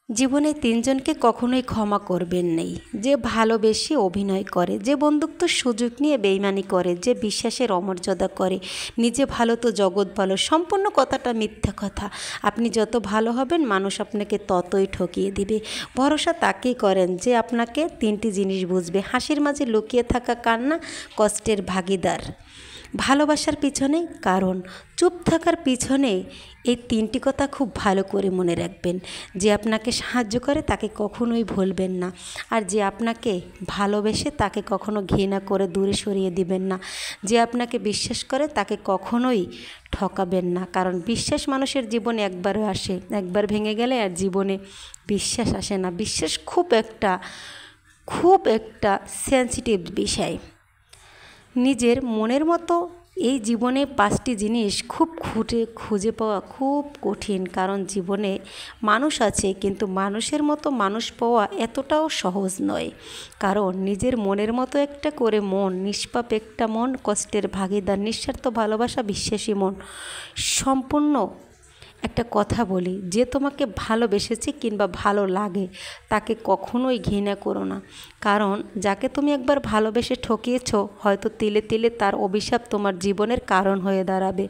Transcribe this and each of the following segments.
জীবনে তিনজনকে কখনোই ক্ষমা করবেন নেই। যে ভালোবেসে অভিনয় করে, যে বন্ধুত্ব সুযোগ নিয়ে বেইমানি করে, যে বিশ্বাসের অমর্যাদা করে, নিজে ভালো তো জগৎ ভালো, সম্পূর্ণ কথাটা মিথ্যা কথা। আপনি যত ভালো হবেন মানুষ আপনাকে ততই ঠকিয়ে দিবে। ভরসা তাকেই করেন যে আপনাকে তিনটি জিনিস বুঝবে: হাসির মাঝে লুকিয়ে থাকা কান্না, কষ্টের ভাগিদার, ভালোবাসার পিছনে কারণ, চুপ থাকার পিছনে। এই তিনটি কথা খুব ভালো করে মনে রাখবেন। যে আপনাকে সাহায্য করে তাকে কখনোই ভুলবেন না, আর যে আপনাকে ভালোবেসে তাকে কখনো ঘৃণা করে দূরে সরিয়ে দিবেন না। যে আপনাকে বিশ্বাস করে তাকে কখনোই ঠকাবেন না, কারণ বিশ্বাস মানুষের জীবনে একবারও আসে, একবার ভেঙে গেলে আর জীবনে বিশ্বাস আসে না। বিশ্বাস খুব একটা সেন্সিটিভ বিষয়। নিজের মনের মতো এই জীবনে 5টি জিনিস খুঁজে পাওয়া খুব কঠিন, কারণ জীবনে মানুষ আছে কিন্তু মানুষের মতো মানুষ পাওয়া এতটাও সহজ নয়। কারণ নিজের মনের মতো একটা করে মন, নিষ্পাপ একটা মন, কষ্টের ভাগিদার, নিঃস্বার্থ ভালোবাসা, বিশ্বাসী মন, সম্পূর্ণ। একটা কথা বলি, যে তোমাকে ভালোবেসেছে কিংবা ভালো লাগে তাকে কখনোই ঘৃণা করো না, কারণ যাকে তুমি একবার ভালোবেসে ঠকিয়েছ হয়তো তিলে তিলে তার অভিশাপ তোমার জীবনের কারণ হয়ে দাঁড়াবে।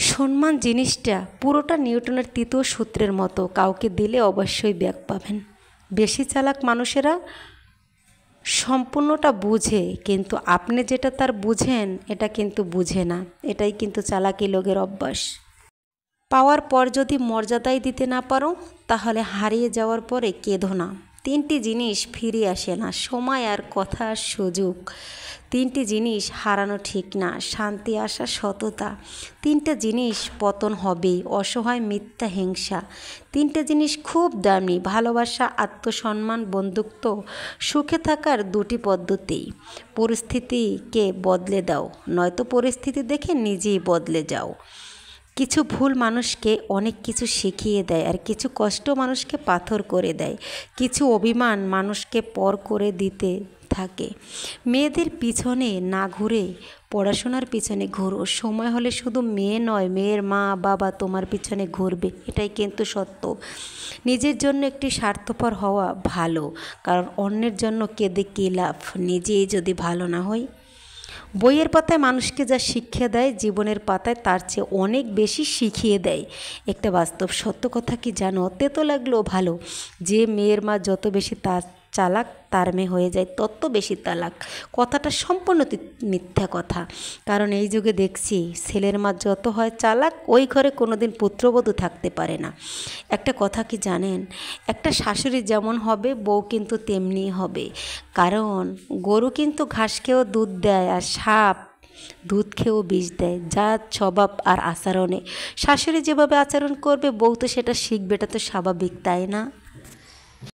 সম্মান জিনিসটা পুরোটা নিউটনের তৃতীয় সূত্রের মতো, কাউকে দিলে অবশ্যই ব্যাক পাবেন। বেশি চালাক মানুষেরা সম্পূর্ণটা বুঝে, কিন্তু আপনি যেটা তার বুঝেন এটা কিন্তু বুঝে না। এটাই কিন্তু চালাকি লোকের অভ্যাস। পাওয়ার পর যদি মর্যাদাই দিতে না পারো তাহলে হারিয়ে যাওয়ার পরে কেঁদো না। তিনটি জিনিস ফিরে আসে না: সময় আর কথা আর সুযোগ। তিনটি জিনিস হারানো ঠিক না: শান্তি, আশা, সততা। তিনটা জিনিস পতন হবেই: অসহায়, মিথ্যা, হিংসা। তিনটা জিনিস খুব দামি: ভালোবাসা, আত্মসম্মান, বন্ধুত্ব। সুখে থাকার দুটি পদ্ধতি: পরিস্থিতিকে বদলে দাও, নয়তো পরিস্থিতি দেখে নিজেই বদলে যাও। কিছু ভুল মানুষকে অনেক কিছু শিখিয়ে দেয়, আর কিছু কষ্ট মানুষকে পাথর করে দেয়। কিছু অভিমান মানুষকে পর করে দিতে থাকে। মেয়েদের পিছনে না ঘুরে পড়াশোনার পিছনে ঘুরো। সময় হলে শুধু মেয়ে নয়, মেয়ের মা বাবা তোমার পিছনে ঘুরবে, এটাই কিন্তু সত্য। নিজের জন্য একটি স্বার্থপর হওয়া ভালো, কারণ অন্যের জন্য কেঁদে কী লাভ, নিজেই যদি ভালো না হই। বইয়ের পাতায় মানুষকে যা শিক্ষা দেয়, জীবনের পাতায় তার চেয়ে অনেক বেশি শিখিয়ে দেয়। একটা বাস্তব সত্য কথা কি জানো? তেতো লাগলেও ভালো। যে মেয়ের মা যত বেশি চালাক, তার মেয়ে হয়ে যায় তত বেশি তালাক। কথাটা সম্পূর্ণ মিথ্যা কথা, কারণ এই যুগে দেখছি ছেলের মা যত হয় চালাক, ওই ঘরে কোনোদিন পুত্রবধূ থাকতে পারে না। একটা কথা কি জানেন? একটা শাশুড়ি যেমন হবে বউ কিন্তু তেমনি হবে, কারণ গরু কিন্তু ঘাস খেয়েও দুধ দেয়, আর সাপ দুধ খেয়েও বিষ দেয়। জাত, স্বভাব আর আচরণে শাশুড়ি যেভাবে আচরণ করবে বউ তো সেটা শিখবে, এটা তো স্বাভাবিক, তাই না?